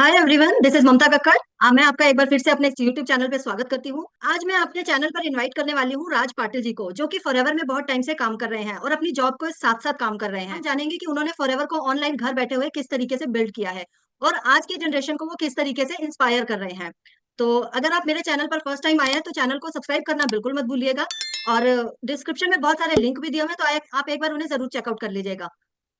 Hi everyone, this is ममता कक्कड़। मैं आपका एक बार फिर से अपने यूट्यूब चैनल पे स्वागत करती हूँ। आज मैं अपने चैनल पर इनवाइट करने वाली हूँ राज पाटिल जी को, जो कि फॉरएवर में बहुत टाइम से काम कर रहे हैं और अपनी जॉब को साथ साथ काम कर रहे हैं। हम जानेंगे कि उन्होंने फॉरएवर को ऑनलाइन घर बैठे हुए किस तरीके से बिल्ड किया है और आज की जनरेशन को वो किस तरीके से इंस्पायर कर रहे हैं। तो अगर आप मेरे चैनल पर फर्स्ट टाइम आए हैं तो चैनल को सब्सक्राइब करना बिल्कुल मत भूलिएगा। और डिस्क्रिप्शन में बहुत सारे लिंक भी दिए हुए हैं, तो आप एक बार उन्हें जरूर चेकआउट कर लीजिएगा।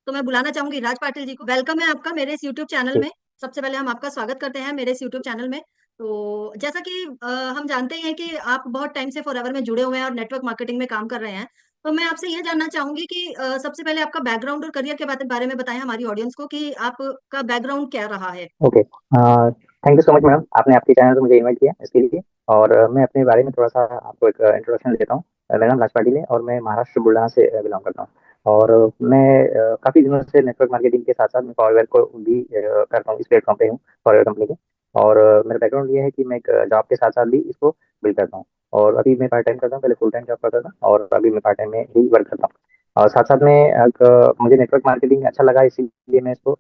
तो मैं बुलाना चाहूंगी राज पाटिल जी को। वेलकम है आपका मेरे इस यूट्यूब चैनल जी। में। सबसे पहले हम आपका स्वागत करते हैं मेरे इस यूट्यूब चैनल में। तो जैसा कि हम जानते ही हैं कि आप बहुत टाइम से फॉरएवर में जुड़े हुए हैं और नेटवर्क मार्केटिंग में काम कर रहे हैं। तो मैं आपसे ये जानना चाहूंगी कि सबसे पहले आपका बैकग्राउंड और करियर के बारे में बताएं हमारी ऑडियंस को कि आपका बैकग्राउंड क्या रहा है। Okay. Thank you so much madam, आपने आपके चैनल पे मुझे इनवाइट किया इसके लिए। और मैं अपने बारे में थोड़ा सा आपको एक इंट्रोडक्शन देता हूँ। मेरा नाम राज पाटिल है और मैं महाराष्ट्र बुल्ढाना से बिलोंग करता हूँ। और मैं काफ़ी दिनों से नेटवर्क मार्केटिंग के साथ साथ मैं फॉरवेयर को भी करता हूँ, इस प्लेटफॉर्म पे हूँ फॉरवेयर कंपनी के। और मेरा बैकग्राउंड ये है कि मैं एक जॉब के साथ साथ भी इसको बिल्ड करता हूँ। और अभी मैं पार्ट टाइम करता हूँ, पहले फुल टाइम जॉब करता था और अभी मैं पार्ट टाइम में ही वर्क करता हूँ। और साथ साथ में मुझे नेटवर्क मार्केटिंग अच्छा लगा, इसीलिए मैं इसको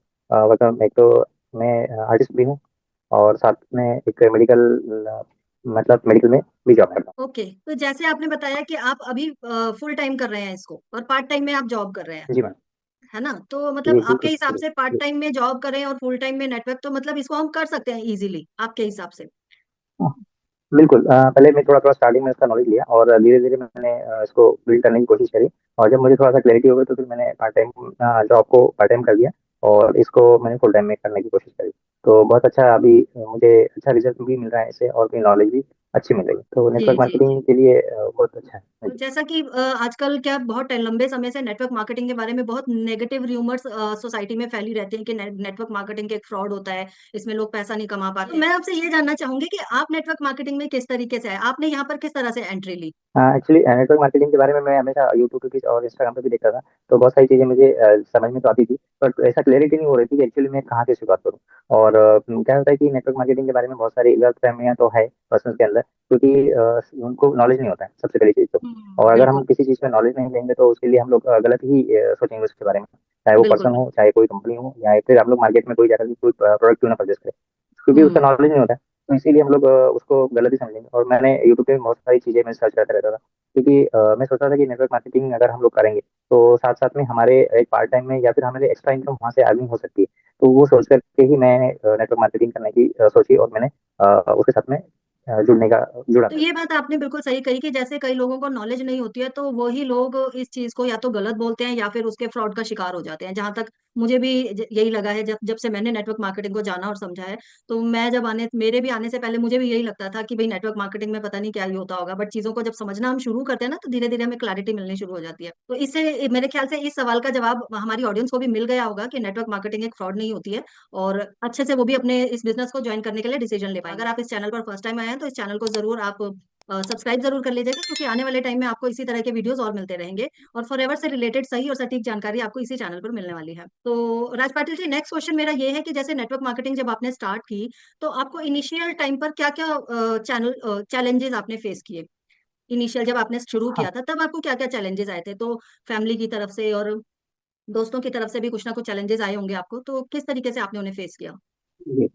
एक तो मैं आर्टिस्ट भी हूँ और साथ में एक मेडिकल, मतलब मेडिकल में भी जॉब करता ओके, तो जैसे आपने बताया कि आप अभी फुल टाइम कर रहे हैं इसको और पार्ट टाइम में आप जॉब कर रहे हैं, हूँ। जी मैम। है ना? तो मतलब जी आपके बिल्कुल हिसाब बिल्कुल। से पार्ट जी। टाइम में जॉब करें और फुल टाइम में नेटवर्क, तो मतलब इसको हम कर सकते हैं इजीली आपके हिसाब से। हाँ, बिल्कुल। पहले मैं थोड़ा थोड़ा स्टार्टिंग में इसका नॉलेज लिया और धीरे धीरे मैंने इसको बिल्ड करने की कोशिश करी। और जब मुझे थोड़ा सा क्लैरिटी हो गई तो फिर मैंने पार्ट टाइम जॉब को पार्ट टाइम कर दिया और इसको मैंने फुल टाइम में करने की कोशिश करी। तो बहुत अच्छा अभी मुझे अच्छा रिजल्ट भी मिल रहा है इससे और मेरी नॉलेज भी अच्छी मिल रही है, तो जी नेटवर्क जी जी। मार्केटिंग के लिए बहुत अच्छा है। तो जैसा कि आजकल क्या बहुत लंबे समय से नेटवर्क मार्केटिंग के बारे में बहुत नेगेटिव र्यूमर्स सोसाइटी में फैली रहती हैं कि नेटवर्क मार्केटिंग एक फ्रॉड होता है, इसमें लोग पैसा नहीं कमा पाते। तो मैं आपसे ये जानना चाहूंगी कि आप नेटवर्क मार्केटिंग में किस तरीके से है, आपने यहाँ पर किस तरह से एंट्री ली। एक्चुअली नेटवर्क मार्केटिंग के बारे में मैं हमेशा यूट्यूब पे भी और इंस्टाग्राम पे भी देखता था। तो बहुत सारी चीज़ें मुझे समझ में तो आती थी, बट ऐसा क्लैरिटी नहीं हो रही थी कि एक्चुअली मैं कहाँ से शुरुआत करूँ। और क्या होता है कि नेटवर्क मार्केटिंग के बारे में बहुत सारी गलतफहमियां तो है पर्सन के अंदर, क्योंकि उनको नॉलेज नहीं होता है सबसे पहली चीज़ तो। और अगर हम बिल्कुल किसी चीज़ में नॉलेज नहीं लेंगे तो उसके लिए हम लोग गलत ही सोचेंगे उसके बारे में। चाहे वो बिल्कुल पर्सन बिल्कुल। हो, चाहे कोई कंपनी हो, या फिर आप लोग मार्केट में कोई जाकर के कोई प्रोडक्ट क्यों ना परचेस करें, क्योंकि उसका हम्म। नॉलेज नहीं होता है। तो इसीलिए हम लोग उसको गलत ही समझेंगे। और मैंने यूट्यूब पे बहुत सारी चीज़ें मैं सर्च करता रहता था, क्योंकि मैं सोचा था कि नेटवर्क मार्केटिंग अगर हम लोग करेंगे तो साथ साथ में हमारे एक पार्ट टाइम में या फिर हमारे एक्स्ट्रा इनकम वहाँ से अर्निंग हो सकती है। तो वो सोच करके ही मैंने नेटवर्क मार्केटिंग करने की सोची और मैंने उसके साथ में जुड़ने का जुड़ा तो मैं। ये बात आपने बिल्कुल सही कही कि जैसे कई लोगों को नॉलेज नहीं होती है तो वही लोग इस चीज को या तो गलत बोलते हैं या फिर उसके फ्रॉड का शिकार हो जाते हैं। जहां तक मुझे भी यही लगा है, जब जब से मैंने नेटवर्क मार्केटिंग को जाना और समझा है। तो मैं जब आने मेरे भी आने से पहले मुझे भी यही लगता था कि भाई नेटवर्क मार्केटिंग में पता नहीं क्या ही होता होगा, बट चीजों को जब समझना हम शुरू करते हैं ना तो धीरे धीरे हमें क्लैरिटी मिलनी शुरू हो जाती है। तो इससे मेरे ख्याल से इस सवाल का जवाब हमारी ऑडियंस को भी मिल गया होगा कि नेटवर्क मार्केटिंग एक फ्रॉड नहीं होती है और अच्छे से वो भी अपने इस बिजनेस को ज्वाइन करने के लिए डिसीजन ले पाएंगे। अगर आप इस चैनल पर फर्स्ट टाइम आए हैं तो इस चैनल को जरूर आप सब्सक्राइब जरूर कर लीजिएगा, क्योंकि आने वाले टाइम में आपको इसी तरह के वीडियोस और मिलते रहेंगे और फॉरएवर से रिलेटेड सही और सटीक जानकारी आपको इसी चैनल पर मिलने वाली है। तो राज पाटिल जी, नेक्स्ट क्वेश्चन मेरा ये है कि जैसे नेटवर्क मार्केटिंग जब आपने स्टार्ट की तो आपको इनिशियल टाइम पर क्या क्या चैनल चैलेंजेस आपने फेस किए। इनिशियल जब आपने शुरू हाँ किया था तब आपको क्या क्या चैलेंजेस आए थे, तो फैमिली की तरफ से और दोस्तों की तरफ से भी कुछ ना कुछ चैलेंजेस आए होंगे आपको, तो किस तरीके से आपने उन्हें फेस किया। जी।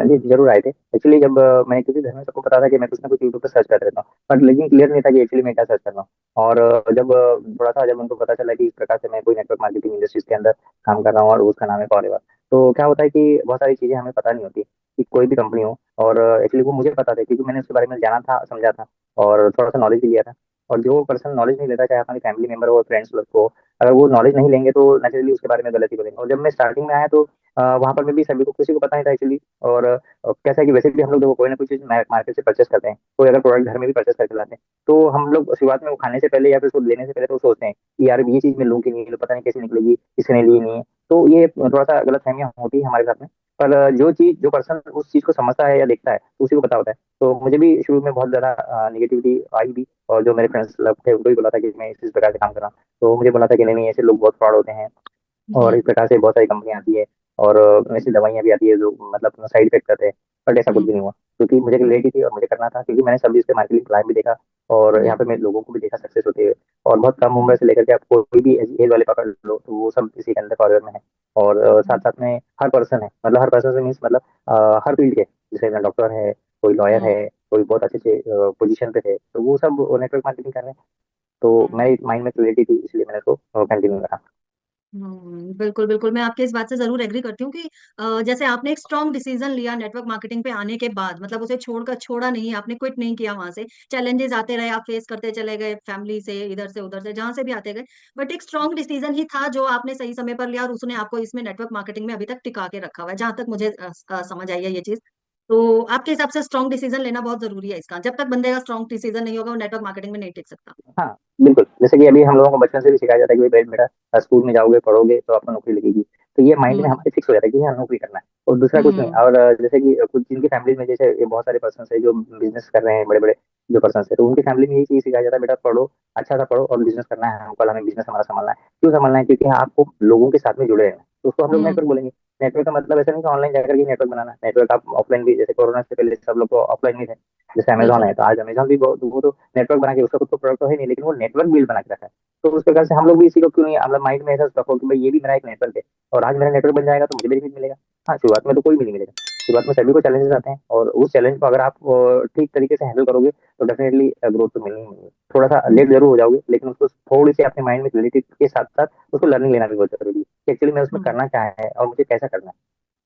जी जरूर आए थे। एक्चुअली जब मैं, क्योंकि घर में सबको पता था कि मैं कुछ ना कुछ यूट्यूब पर सर्च करता रहता हूँ, बट लेकिन क्लियर नहीं था कि एक्चुअली मैं क्या सर्च कर रहा हूँ। और जब थोड़ा सा जब उनको पता चला कि इस प्रकार से मैं कोई नेटवर्क मार्केटिंग इंडस्ट्रीज के अंदर काम कर रहा हूँ और उसका नाम है फॉरएवर, तो क्या होता है कि बहुत सारी चीज़ें हमें पता नहीं होती कि कोई भी कंपनी हो। और एक्चुअली वो मुझे पता था क्योंकि मैंने उसके बारे में जाना था, समझा था और थोड़ा सा नॉलेज भी लिया था। और जो पर्सन नॉलेज नहीं लेता, चाहे हमारी फैमिली मेंबर हो, फ्रेंड्स लोग को, अगर वो नॉलेज नहीं लेंगे तो नेचुरली उसके बारे में गलत ही बोलेंगे। और जब मैं स्टार्टिंग में आया तो वहां पर मैं भी सभी को, किसी को पता नहीं था एक्चुअली। और कैसा है कि वैसे भी हम लोग देखो कोई ना कोई चीज मार्केट से परचेस करते हैं, कोई अगर प्रोडक्ट घर में भी परचेस करके लाते हैं, तो हम लोग शुरुआत में वो खाने से पहले या फिर उसको लेने से पहले तो सोचते हैं कि यार ये चीज मैं लूँ कि नहीं लूँ, पता नहीं कैसी निकलेगी, किसने ली नहीं है। तो ये थोड़ा सा गलत फहमियां होती है हमारे साथ में। पर जो पर्सन उस चीज को समझता है या देखता है तो उसी को पता होता है। तो मुझे भी शुरू में बहुत ज्यादा निगेटिविटी आई भी, और जो मेरे फ्रेंड्स लोग थे उनको भी बोला था कि मैं इस प्रकार से काम कर रहा हूँ, तो मुझे बोला था कि नहीं नहीं, ऐसे लोग बहुत फ्रॉड होते हैं और जी। इस प्रकार से बहुत सारी कंपनी आती है और ऐसी दवाइयाँ भी आती है जो मतलब साइड इफेक्ट करते हैं। बट ऐसा कुछ भी हम्म। नहीं हुआ, क्योंकि मुझे क्लियरिटी थी और मुझे करना था, क्योंकि मैंने सब इसके मार्केटिंग प्लान भी देखा और हम्म। यहाँ पे मैं लोगों को भी देखा सक्सेस होते हुए। और बहुत कम उम्र से लेकर के आप कोई भी एज वाले पकड़ लो तो वो सब इसी के अंदर फॉरवर्ड में है। और साथ हम्म। साथ में हर पर्सन है, मतलब हर पर्सन से मीन्स मतलब हर फील्ड के, जैसे डॉक्टर है, कोई लॉयर हम्म। है, कोई बहुत अच्छे अच्छे पोजीशन पे थे, तो वो सब नेटवर्क मार्केटिंग कर रहे हैं। तो हम्म। मैं माइंड में क्लियरिटी थी, इसलिए मैंने उसको कंटिन्यू करा। बिल्कुल बिल्कुल, मैं आपके इस बात से जरूर एग्री करती हूँ कि जैसे आपने एक स्ट्रांग डिसीजन लिया नेटवर्क मार्केटिंग पे आने के बाद, मतलब उसे छोड़ा नहीं, आपने क्विट नहीं किया वहां से। चैलेंजेस आते रहे, आप फेस करते चले गए, फैमिली से, इधर से उधर से, जहां से भी आते गए, बट एक स्ट्रांग डिसीजन ही था जो आपने सही समय पर लिया, और उसने आपको इसमें नेटवर्क मार्केटिंग में अभी तक टिका के रखा हुआ है, जहां तक मुझे समझ आई है ये चीज। तो आपके हिसाब से स्ट्रांग डिसीजन लेना बहुत जरूरी है इसका, जब तक बंदे का स्ट्रांग डिसीजन नहीं होगा वो नेटवर्क मार्केटिंग में नहीं टिक सकता। हाँ, बिल्कुल। जैसे कि अभी हम लोगों को बचपन से भी सिखाया जाता है कि भाई बेटा स्कूल में जाओगे, पढ़ोगे तो आपको नौकरी लगेगी। तो ये माइंड में हम्म। हमारे फिक्स हो जाता है कि हाँ नौकरी करना है, और दूसरा कुछ नहीं। हम्म। और जैसे कि कुछ जिनकी फैमिली में, जैसे ये बहुत सारे पर्सन है जो बिजनेस कर रहे हैं, बड़े बड़े जो पर्सन है, तो उनकी फैमिली में यही चीज सिखाया जाता है, बेटा पढ़ो, अच्छा सा पढ़ो और बिजनेस करना है, कल हमें बिजनेस हमारा संभालना है। क्यों संभालना है? क्योंकि आपको लोगों के साथ में जुड़े रहना है, तो उसको हम लोग हम्म। नेटवर्क बोलेंगे। नेटवर्क का मतलब ऐसा नहीं कि ऑनलाइन जाकर के नेटवर्क बनाना। नेटवर्क आप ऑफलाइन भी, जैसे कोरोना से पहले सब लोग को ऑफलाइन भी थे। जैसे अमेजोन बिल्कुल। है, तो आज अमेजोन भी वो तो नेटवर्क बना के, उसका खुद तो प्रोडक्ट तो है नहीं, लेकिन वो नेटवर्क बिल्ड बना के रखा है। तो उस प्रकार से हम लोग भी इसी को क्यों नहीं, मतलब माइंड में ऐसा स्टफ हो कि भाई ये भी मेरा एक नेटवर्क है, और आज मेरा नेटवर्क बन जाएगा तो मुझे बेनिफिट मिलेगा। हाँ, शुरुआत में तो कोई भी नहीं मिलेगा। शुरुआत में सभी को चैलेंजेस आते हैं, और उस चैलेंज को अगर आप ठीक तरीके से हैंडल करोगे तो डेफिनेटली ग्रोथ तो मिलनी ही मिलेगी। थोड़ा सा लेट जरूर हो जाओगे, लेकिन उसको थोड़ी सी अपने माइंड में क्लियरिटी के साथ साथ उसको लर्निंग लेना भी बहुत जरूरी है कि एक्चुअली मैं उसमें हम्म। करना क्या है और मुझे कैसा करना है।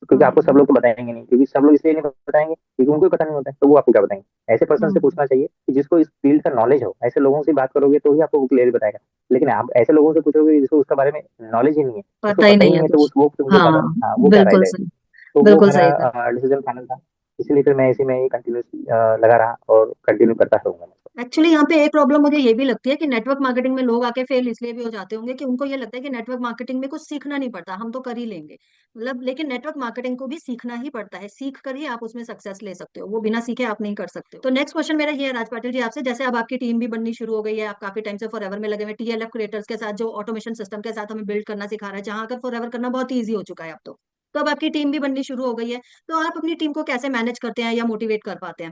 क्योंकि आपको सब हम्म। लोग तो बताएंगे नहीं, क्योंकि सब लोग इसलिए नहीं बताएंगे क्योंकि उनको भी पता नहीं होता है, तो वो आपको क्या बताएंगे? ऐसे पर्सन से हम्म। पूछना चाहिए कि जिसको इस फील्ड का नॉलेज हो। ऐसे लोगों से बात करोगे तो ही आपको वो क्लियर बताएगा। लेकिन आप ऐसे लोगों से पूछोगे जिसको उसके बारे में नॉलेज ही नहीं है, उसको पता ही पता ही नहीं है नहीं है, तो कुछ। वो तुमको क्या हाँ, हाँ, वो क्या राय बिल्कुल देगा? सही। तो वो बिल्कुल मेरा सही था। डिसीजन फाइनल था। इसलिए फिर मैं इसी में ही कंटिन्यूस लगा रहा और कंटिन्यू करता रहूंगा। एक्चुअली यहाँ पे एक प्रॉब्लम मुझे ये भी लगती है कि नेटवर्क मार्केटिंग में लोग आके फेल इसलिए भी हो जाते होंगे कि उनको ये लगता है कि नेटवर्क मार्केटिंग में कुछ सीखना नहीं पड़ता, हम तो कर ही लेंगे, मतलब। लेकिन नेटवर्क मार्केटिंग को भी सीखना ही पड़ता है, सीख कर ही आप उसमें सक्सेस ले सकते हो, वो बिना सीखे आप नहीं कर सकते हो। तो नेक्स्ट क्वेश्चन मेरा ये है राज पाटिल जी आपसे, जैसे अब आपकी टीम भी बननी शुरू हो गई है, आप काफी टाइम से फॉरएवर में लगे हुए टीएलएफ क्रिएटर्स के साथ, जो ऑटोमेशन सिस्टम के साथ हमें बिल्ड करना सिखा रहा है, जहां अगर फॉरएवर करना बहुत ईजी हो चुका है अब तो अब आपकी टीम भी बननी शुरू हो गई है, तो आप अपनी टीम को कैसे मैनेज करते हैं या मोटिवेट कर पाते हैं?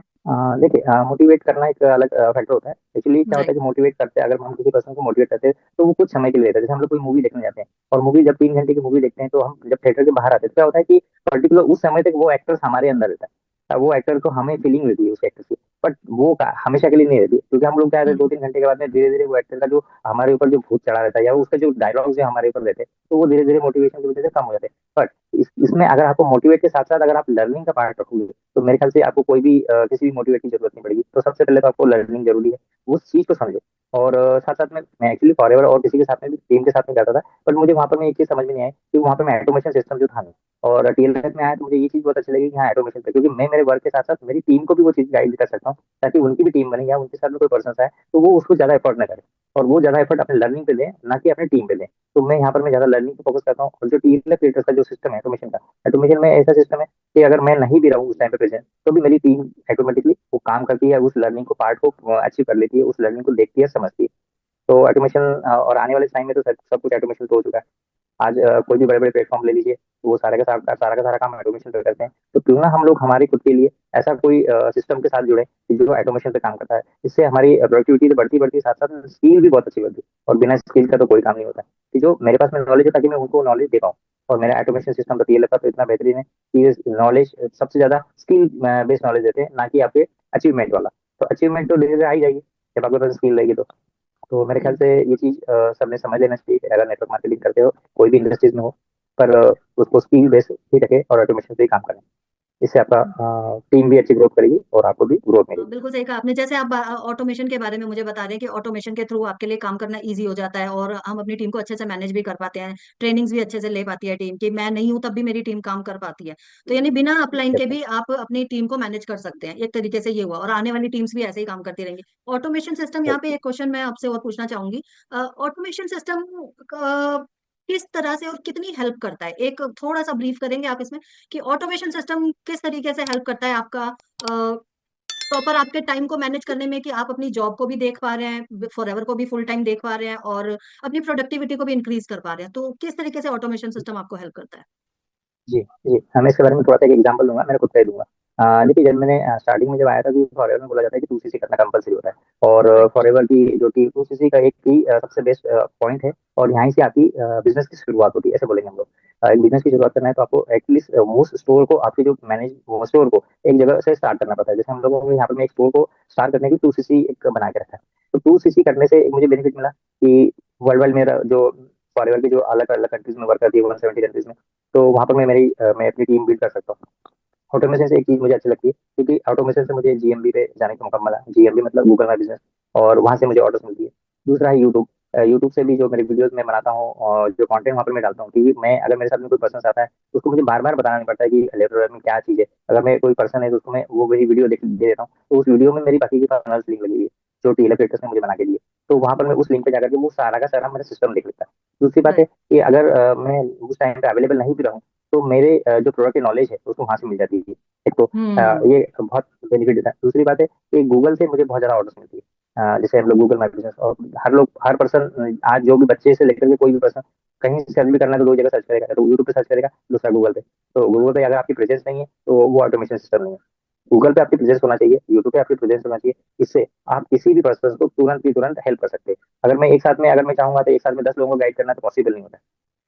देखिए, मोटिवेट करना एक अलग फैक्टर होता है। एक्चुअली क्या होता है राइट। कि मोटिवेट करते हैं, अगर हम किसी पर्सन को मोटिवेट करते हैं तो वो कुछ समय के लिए रहता है। जैसे हम लोग कोई मूवी देखने जाते हैं, और मूवी जब 3 घंटे की मूवी देखते हैं, तो हम जब थिएटर के बाहर आते हैं तो क्या होता है कि पर्टिकुलर उस समय तक वो एक्टर्स हमारे अंदर रहता है। वो एक्टर को हमें फीलिंग मिलती है उस एक्टर की। बट वो हमेशा के लिए नहीं रहती, क्योंकि हम लोग क्या रहते हैं, हम्म। 2-3 घंटे के बाद में धीरे धीरे वो एक्टर का जो हमारे ऊपर जो भूत चढ़ा रहता है, या उसका जो डायलॉग्स जो हमारे ऊपर रहते हैं, तो वो धीरे धीरे मोटिवेशन की वजह से कम हो जाते हैं। बट इसमें अगर आपको मोटिवेट के साथ साथ अगर आप लर्निंग का पार्ट रखोगे, तो मेरे ख्याल से आपको कोई भी किसी भी मोटिवेट की जरूरत नहीं पड़ेगी। तो सबसे पहले तो आपको लर्निंग जरूरी है, उस चीज को समझो। और साथ साथ में मैं एक्चुअली फॉरएवर और किसी के साथ में भी, टीम के साथ में जाता था। बट मुझे वहां पर मैं एक चीज समझ में नहीं आई कि वहां पे मैं ऑटोमेशन सिस्टम जो था नहीं। और टीएलएफ में आया तो मुझे ये चीज बहुत अच्छी लगी कि हाँ ऑटोमेशन पे, क्योंकि मैं मेरे वर्क के साथ साथ मेरी टीम को भी वो चीज गाइड कर सकता हूँ, ताकि उनकी भी टीम बने या उनके साथ में कोई पर्सन आए तो वो उसको ज्यादा एफर्ट ना करे, और वो ज्यादा एफर्ट अपने लर्निंग पे दें, ना कि अपनी टीम पे दें। तो मैं यहाँ पर मैं ज्यादा लर्निंग पे फोकस करता हूँ। और जो टीएलएफ क्रिएटर्स का जो सिस्टम है ऑटोमेशन का, ऑटोमेशन में ऐसा सिस्टम है कि अगर मैं नहीं भी रहूँ उस टाइम पे प्रेजेंट, तो भी मेरी टीम ऑटोमेटिकली वो काम करती है, उस लर्निंग को पार्ट को अचीव कर लेती है, उस लर्निंग को देखती है, समझती है। तो ऑटोमेशन, और आने वाले टाइम में तो सब कुछ ऑटोमेशन तो हो चुका है। आज कोई भी बड़े बड़े प्लेटफॉर्म ले लीजिए, तो वो सारा का सारा काम ऑटोमेशन पे करते हैं। तो क्यों ना हम लोग हमारे खुद के लिए ऐसा कोई सिस्टम के साथ जुड़े कि जो ऑटोमेशन पे काम करता है। इससे हमारी प्रोडक्टिविटी तो बढ़ती बढ़ती, साथ साथ स्किल भी बहुत अच्छी बढ़ती है, और बिना स्किल का तो कोई काम नहीं होता। कि जो मेरे पास में नॉलेज है, ताकि मैं उनको नॉलेज दे पाऊँ। और मेरा ऑटोमेशन सिस्टम तो पीएलएफ का तो इतना बेहतरीन है कि नॉलेज सबसे ज्यादा स्किल बेस्ड नॉलेज देते हैं, ना कि आपके अचीवमेंट वाला। तो अचीवमेंट तो धीरे धीरे आ ही जाएगी जब आपके पास स्किल रहेगी तो मेरे ख्याल से ये चीज सबने समझ लेना चाहिए कि अगर नेटवर्क मार्केटिंग करते हो, कोई भी इंडस्ट्रीज में हो, पर उसको स्किल बेस ही रखे और ऑटोमेशन से ही काम करें। इससे आपका टीम भी अच्छी ग्रोथ करेगी और आपको भी ग्रोथ हाँ, मिलेगी। बिल्कुल सही कहा आपने। जैसे आप ऑटोमेशन के बारे में मुझे बता रहे हैं कि ऑटोमेशन के थ्रू आपके लिए काम करना इजी हो जाता है, और हम अपनी टीम को अच्छे से मैनेज भी कर पाते हैं, ट्रेनिंग्स भी अच्छे से ले पाती है टीम की, मैं नहीं हूं तब भी मेरी टीम काम कर पाती है। तो यानी बिना अपलाइन के Definitely. भी आप अपनी टीम को मैनेज कर सकते हैं, एक तरीके से ये हुआ, और आने वाली टीम्स भी ऐसे ही काम करती रहेंगी। ऑटोमेशन सिस्टम, यहाँ पे Right. एक क्वेश्चन मैं आपसे और पूछना चाहूंगी। ऑटोमेशन सिस्टम किस तरह से और कितनी हेल्प करता है, एक थोड़ा सा ब्रीफ करेंगे आप इसमें कि ऑटोमेशन सिस्टम किस तरीके से हेल्प करता है आपका प्रॉपर आपके टाइम को मैनेज करने में, कि आप अपनी जॉब को भी देख पा रहे हैं, फॉरएवर को भी फुल टाइम देख पा रहे हैं, और अपनी प्रोडक्टिविटी को भी इंक्रीज कर पा रहे हैं, तो किस तरीके से ऑटोमेशन सिस्टम आपको हेल्प करता है? जी, जी, मैं इसके बारे में थोड़ा सा एक एग्जांपल दूंगा, मेरा खुद का ही दूंगा। देखिए जब मैंने स्टार्टिंग में जब आया था कि फॉरएवर में बोला जाता है कि 2 सीसी करना कंपलसरी होता है। और राइट। फॉरएवर की जो टी 2 सीसी का एक ही सबसे बेस्ट पॉइंट है। और यहाँ से आपकी बिजनेस की शुरुआत होती है, ऐसे बोलेंगे हम लोग। एक बिजनेस की शुरुआत करना है तो आपको एटलीस्ट मोस्ट स्टोर को, आपके जो मैनेज स्टोर को एक जगह से स्टार्ट करना पड़ता है। जैसे हम लोगों को यहाँ पर मैं एक स्टोर को स्टार्ट करने की 2 सीसी एक बना के रखा है। तो 2 सीसी करने से एक मुझे बेनिफिट मिला कि वर्ल्ड वाइड मेरा जो फॉरएवर की जो अलग अलग कंट्रीज में वर्क करती है, 170 कंट्रीज में, तो वहाँ पर मैं अपनी टीम बिल्ड कर सकता हूँ। ऑटोमेशन से एक चीज मुझे अच्छी लगती है, क्योंकि ऑटोमेशन से मुझे जीएमबी पे जाने का मौका मिला। जीएमबी मतलब गूगल माई बिजनेस। और वहां से मुझे ऑर्डर्स मिलती है। दूसरा है यूट्यूब। यूट्यूब से भी जो मेरे वीडियोस मैं बनाता हूँ और जो कंटेंट वहाँ पर मैं डालता हूँ, क्योंकि मैं अगर मेरे साथ में कोई पर्सन आता है तो उसको मुझे बार बार बताना नहीं पड़ता है कि लेटर में क्या चीज़ है। अगर मैं कोई पर्सन है तो उसको मैं वो वही वीडियो देख दे देता हूँ, तो उस वीडियो में मेरी बाकी की पर्सनल लिंक लगी हुई है जो टीएलएफ क्रिएटर्स ने मुझे बना के दी है। तो वहां पर मैं उस लिंक पे जाकर के वो सारा का सारा मेरा सिस्टम देख लेता है। दूसरी बात है राइट। कि अगर मैं उस टाइम पे अवेलेबल नहीं भी रहूँ, तो मेरे जो प्रोडक्ट की नॉलेज है उसको वहां से मिल जाती है। एक तो हम्म। ये बहुत बेनिफिट देता है। दूसरी बात है कि गूगल से मुझे बहुत ज्यादा ऑर्डर्स मिलती है। जैसे हम लोग गूगल माई बिजनेस, और हर पर्सन आज जो भी बच्चे से लेकर के कोई भी पर्सन कहीं से सर्च भी करना है तो 2 जगह सर्च करेगा, तो यूट्यूब पे सर्च करेगा, दूसरा गूगल पे। तो गूगल पे अगर आपकी प्रेजेंस नहीं है तो वो ऑटोमेशन सिस्टम नहीं है। गूगल पे आपकी प्रेजेंस होना चाहिए, यूट्यूब पे आपकी प्रेजेंस होना चाहिए। इससे आप किसी भी पर्सन को तुरंत की तुरंत हेल्प कर सकते हैं। अगर मैं एक साथ में, अगर मैं चाहूंगा तो एक साथ में 10 लोगों को गाइड करना तो पॉसिबल नहीं होता।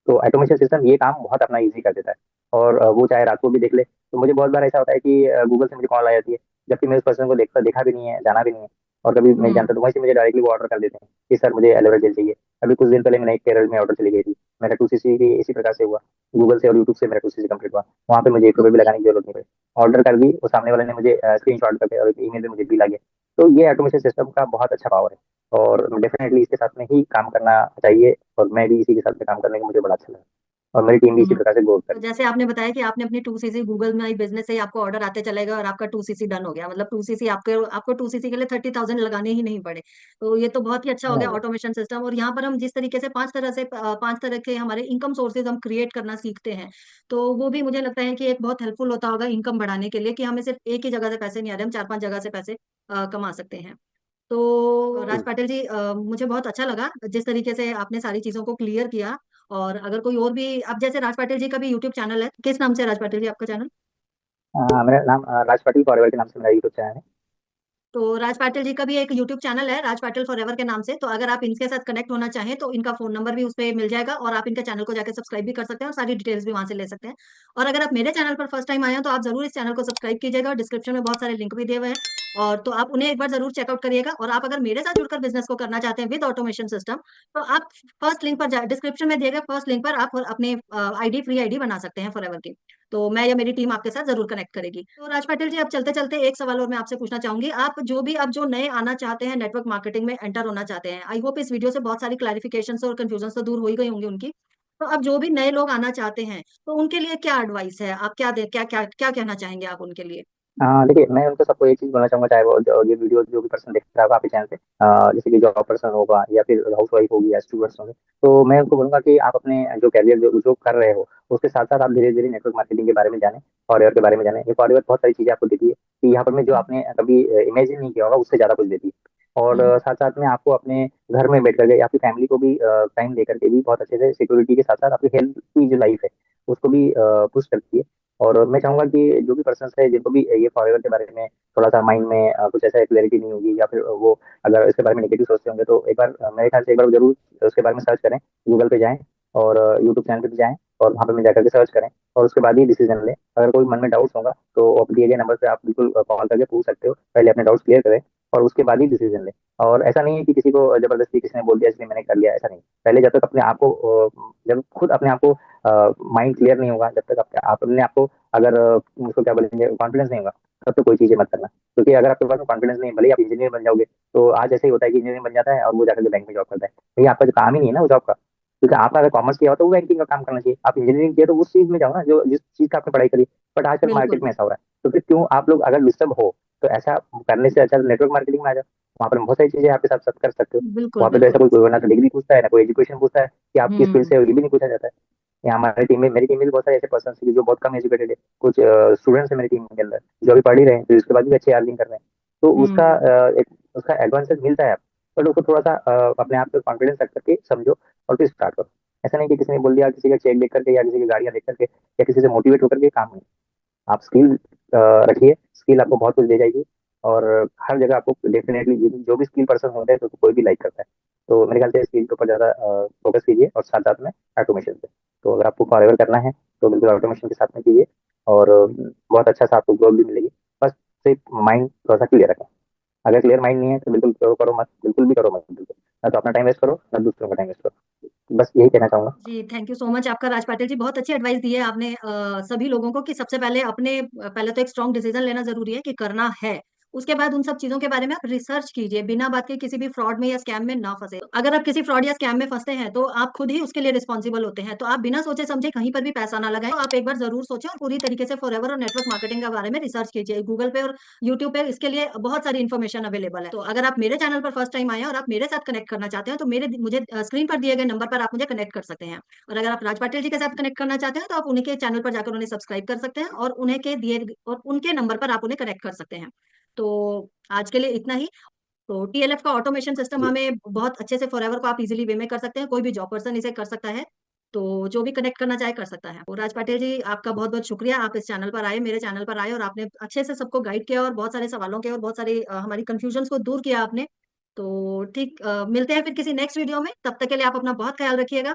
तो ऑटोमेशन सिस्टम ये काम बहुत अपना ईजी कर देता है। और वो चाहे रात को भी देख ले। तो मुझे बहुत बार ऐसा होता है कि गूगल से मुझे कॉल आ जाती है, जबकि मैं उस पर्सन को देखा देखा भी नहीं है, जाना भी नहीं है, और कभी नहीं जानता, हम्म। तो वहीं से मुझे डायरेक्टली वो ऑर्डर कर देते हैं कि सर मुझे एलोवेरा जेल चाहिए। अभी कुछ दिन पहले मैंने एक केरल में ऑर्डर चली गई थी। मेरा 2 सीसी भी इसी प्रकार से हुआ। गूगल से और यूट्यूब से मेरा 2 सीसी कंप्लीट हुआ। वहाँ पे मुझे 1 रुपये भी ओके। लगाने की जरूरत नहीं पड़ी। ऑर्डर कर दी, वो सामने वाले ने मुझे स्क्रीन शॉट करके और ईमेल में मुझे बिल आ गया। तो ये ऑटोमेशन सिस्टम का बहुत अच्छा पावर है। और डेफिनेटली इसके साथ में ही काम करना चाहिए। और मैं भी इसी के साथ में काम करने का मुझे बड़ा अच्छा लगा। और मेरी टीम भी इसी हम्म। प्रकार से ग्रोथ कर तो रही जैसे आपने बताया कि आपने अपनी 2 सीसी गूगल माई बिजनेस से ही आपको ऑर्डर आते चलेगा और आपका 2 सीसी डन हो गया, मतलब 2 सीसी आपके आपको 2 सीसी के लिए 30,000 लगाने ही नहीं पड़े। तो ये तो बहुत ही अच्छा है। हो गया नहीं। Automation system. और यहाँ पर हम जिस तरीके से 5 तरह के हमारे इनकम सोर्सेज हम क्रिएट करना सीखते हैं, तो वो भी मुझे लगता है कि एक बहुत हेल्पफुल होता होगा इनकम बढ़ाने के लिए, कि हमें सिर्फ एक ही जगह से पैसे नहीं आ रहे, हम 4-5 जगह से पैसे कमा सकते हैं। तो राज जी। पाटिल जी, मुझे बहुत अच्छा लगा जिस तरीके से आपने सारी चीजों को क्लियर किया। और अगर कोई और भी, अब जैसे राज पाटिल जी का भी यूट्यूब चैनल है, किस नाम से है राज पाटिल जी आपका चैनल? मेरा नाम राज पाटिल फॉरएवर के नाम से मेरा यूट्यूब चैनल है। तो राज पाटिल जी का भी एक यूट्यूब चैनल है, राज पाटिल फॉर एवर के नाम से। तो अगर आप इनके साथ कनेक्ट होना चाहें तो इनका फोन नंबर भी उस पर मिल जाएगा, और आप इनके चैनल को जाकर सब्सक्राइब भी कर सकते हैं और सारी डिटेल्स भी वहां से ले सकते हैं। और अगर आप मेरे चैनल पर फर्स्ट टाइम आए हैं तो आप जरूर इस चैनल को सब्सक्राइब कीजिएगा, और डिस्क्रिप्शन में बहुत सारे लिंक भी दिए हुए हैं। और तो आप उन्हें एक बार जरूर चेकआउट करिएगा। और आप अगर मेरे साथ जुड़कर बिजनेस को करना चाहते हैं विद ऑटोमेशन सिस्टम, तो आप फर्स्ट लिंक पर, डिस्क्रिप्शन में दिए गए फर्स्ट लिंक पर आप अपने आईडी, फ्री आईडी बना सकते हैं फॉर एवर की। तो मैं या मेरी टीम आपके साथ जरूर कनेक्ट करेगी। तो राज पाटिल जी, अब चलते चलते एक सवाल और मैं आपसे पूछना चाहूंगी। आप जो भी, अब जो नए आना चाहते हैं, नेटवर्क मार्केटिंग में एंटर होना चाहते हैं, आई होप इस वीडियो से बहुत सारी क्लैरिफिकेशन और कंफ्यूजन तो दूर हो ही गई होंगी उनकी। तो अब जो भी नए लोग आना चाहते हैं, तो उनके लिए क्या एडवाइस है? आप क्या दे क्या क्या क्या कहना चाहेंगे आप उनके लिए? देखिए मैं उनको सबको एक चीज बोलना चाहूंगा, चाहे वो ये वीडियो जो भी पर्सन देख रहा होगा आपके चैनल पे, जैसे कि जॉब पर्सन होगा या फिर हाउस वाइफ होगी या स्टूडेंट्स होंगे, तो मैं उनको बोलूंगा कि आप अपने जो कैरियर जो कर रहे हो उसके साथ साथ आप धीरे धीरे नेटवर्क मार्केटिंग के बारे में जाने, फॉरएवर के बारे में जाने। ये फॉरएवर बहुत सारी चीजें आपको देती है कि यहाँ पर में जो हम्म। आपने कभी इमेजिन नहीं किया होगा उससे ज्यादा कुछ देती है। और हम्म। साथ साथ में आपको अपने घर में बैठ करके आपकी फैमिली को भी टाइम दे करके भी बहुत अच्छे से सिक्योरिटी के साथ साथ आपकी हेल्थ की जो लाइफ है उसको भी पुश करती है। और मैं चाहूंगा कि जो भी पर्सन है जिनको भी ये फॉरएवर के बारे में थोड़ा सा माइंड में कुछ ऐसा क्लैरिटी नहीं होगी, या फिर वो अगर इसके बारे में नेगेटिव सोचते होंगे, तो एक बार मेरे ख्याल से एक बार जरूर उसके बारे में सर्च करें। गूगल पे जाएं और यूट्यूब चैनल पे भी जाएं और वहाँ पे में जाकर के सर्च करें, और उसके बाद ही डिसीजन लें। अगर कोई मन में डाउट्स होगा तो आप दिए गए नंबर पे आप बिल्कुल कॉल करके पूछ सकते हो, पहले अपने डाउट्स क्लियर करें और उसके बाद ही डिसीजन लें। और ऐसा नहीं है कि किसी को जबरदस्ती किसी ने बोल दिया इसलिए मैंने कर लिया, ऐसा नहीं। पहले जब तक अपने आप को जब खुद अपने आप को माइंड क्लियर नहीं होगा, जब तक आप अपने आप को अगर उसको क्या बोलेंगे, कॉन्फिडेंस नहीं होगा, तब तो कोई चीजें मत करना। क्योंकि अगर आपके पास कॉन्फिडेंस नहीं है, भले ही आप इंजीनियर बन जाओगे, तो आज ऐसे ही होता है कि इंजीनियर बन जाता है और वो जाकर के बैंक में जॉब करता है। भैया आपका जो काम ही नहीं है ना वो जॉब का। क्योंकि आपने अगर कॉमर्स किया हो तो वो बैंकिंग का काम करना चाहिए, आप इंजीनियरिंग किया तो उस चीज में जाओ ना जो जिस चीज का आपने पढ़ाई करी। बट आजकल मार्केट बिल्कुल। में ऐसा हो रहा है, तो फिर क्यों आप लोग अगर डिस्टर्ब हो, तो ऐसा करने से अच्छा नेटवर्क मार्केटिंग में आ जाओ। वहाँ पर बहुत सारी चीजें आपके साथ साथ कर सकते हो। बिल्कुल। वहाँ पे तो ऐसा बिल्कुल। कोई ना तो डिग्री पूछता है ना कोई एजुकेशन पूछता है कि आप किस फील्ड हम्म। से हो, ये भी नहीं पूछा जाता है। यहाँ हमारी टीम में, मेरी टीम में भी बहुत सारे ऐसे पर्सन हैं जो बहुत कम एजुकेटेड है। कुछ स्टूडेंट्स हैं मेरी टीम के अंदर जो अभी पढ़ ही रहे हैं, तो इसके बाद भी अच्छे अर्निंग कर रहे हैं। तो उसका हम्म। एक उसका एडवांटेज मिलता है आप। बट उसको थोड़ा सा अपने आप पे कॉन्फिडेंस रख करके समझो और फिर स्टार्ट करो। ऐसा नहीं कि किसी ने बोल दिया, किसी का चेक देख करके या किसी की गाड़ियां देख करके या किसी से मोटिवेट होकर के काम नहीं। आप स्किल रखिए, स्किल आपको बहुत कुछ दे जाएगी। और हर जगह आपको डेफिनेटली जो भी स्किल पर्सन होते हैं तो कोई भी लाइक करता है। तो मेरे ख्याल से स्किल के ऊपर ज़्यादा फोकस कीजिए, और साथ साथ में ऑटोमेशन पे। तो अगर आपको फॉरएवर करना है तो बिल्कुल ऑटोमेशन के साथ में कीजिए, और बहुत अच्छा सा आपको ग्रोथ भी मिलेगी। बस सिर्फ माइंड थोड़ा सा क्लियर रखें। अगर क्लियर माइंड नहीं है तो बिल्कुल करो करो मत, बिल्कुल भी करो मत, बिल्कुल ना तो अपना टाइम वेस्ट करो ना दूसरों का टाइम वेस्ट करो। बस यही कहना चाहूंगा। जी, थैंक यू सो मच आपका राज पाटिल जी। बहुत अच्छी एडवाइस दी है आपने सभी लोगों को कि सबसे पहले अपने पहले तो एक स्ट्रांग डिसीजन लेना जरूरी है कि करना है। उसके बाद उन सब चीजों के बारे में आप रिसर्च कीजिए, बिना बात के किसी भी फ्रॉड में या स्कैम में ना फंसे। अगर आप किसी फ्रॉड या स्कैम में फंसते हैं तो आप खुद ही उसके लिए रिस्पॉन्सिबल होते हैं। तो आप बिना सोचे समझे कहीं पर भी पैसा ना लगाएं। तो आप एक बार जरूर सोचें और पूरी तरीके से फॉरएवर और नेटवर्क मार्केटिंग के बारे में रिसर्च कीजिए। गूगल पे और यूट्यूब पे इसके लिए बहुत सारी इन्फॉर्मेशन अवेलेबल है। तो अगर आप मेरे चैनल पर फर्स्ट टाइम आए हैं और आप मेरे साथ कनेक्ट करना चाहते हैं तो मेरे मुझे स्क्रीन पर दिए गए नंबर पर आप मुझे कनेक्ट कर सकते हैं। और अगर आप राज पाटिल जी के साथ कनेक्ट करना चाहते हैं तो आप उन्हीं के चैनल पर जाकर उन्हें सब्सक्राइब कर सकते हैं और उन्हें के दिए और उनके नंबर पर आप उन्हें कनेक्ट कर सकते हैं। तो आज के लिए इतना ही। तो टीएलएफ का ऑटोमेशन सिस्टम जी हमें बहुत अच्छे से फॉरएवर को आप इजीली वे में कर सकते हैं, कोई भी जॉब पर्सन इसे कर सकता है। तो जो भी कनेक्ट करना चाहे कर सकता है। तो राज पाटिल जी आपका बहुत बहुत शुक्रिया, आप इस चैनल पर आए, मेरे चैनल पर आए और आपने अच्छे से सबको गाइड किया और बहुत सारे सवालों के और बहुत सारी हमारी कंफ्यूजन को दूर किया आपने। तो ठीक, मिलते हैं फिर किसी नेक्स्ट वीडियो में। तब तक के लिए आप अपना बहुत ख्याल रखिएगा।